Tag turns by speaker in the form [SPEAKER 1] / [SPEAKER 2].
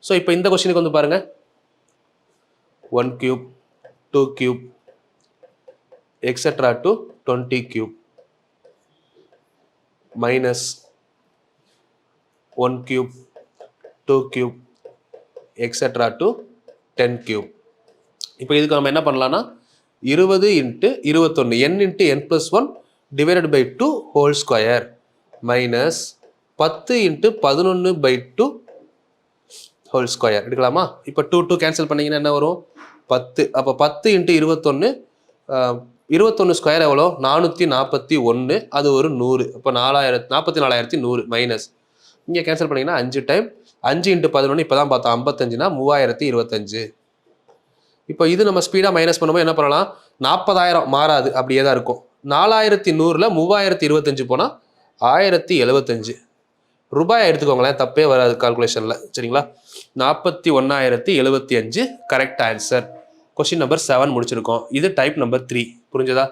[SPEAKER 1] So இப்போ இந்த கொஸ்டினுக்கு வந்து பாருங்கள் 1 cube 2 cube etc. to 20 cube minus 1 cube 2 cube etc. to 10 cube. இப்போ இதுக்கு நம்ம என்ன பண்ணலாம்னா 20 into 21 n into n plus 1 divided by 2 whole square minus 10 into 11 by 2 whole square எடுக்கலாமா? இப்போ 2 கேன்சல் பண்ணிங்கன்னா என்ன வரும் 10. அப்போ 10 into 21 21 ஸ்கொயர் எவ்வளோ 441, அது ஒரு 100. அப்போ 44,100 மைனஸ் இங்கே கேன்சல் பண்ணிங்கன்னா 5 டைம் 5 into 11 இப்போ தான் பார்த்தோம் 55னா 3025. இப்போ இது நம்ம ஸ்பீடாக மைனஸ் பண்ணும்போது என்ன பண்ணலாம் 40,000 மாறாது அப்படியே தான் இருக்கும். 4100ல் 3025 போனால் 1075 ரூபாய் எடுத்துக்கோங்களேன், தப்பே வராது கால்குலேஷனில். சரிங்களா? 41,075 கரெக்ட் ஆன்சர். கொஸ்டின் நம்பர் 7 முடிச்சிருக்கோம். இது டைப் நம்பர் 3. புரிஞ்சதா?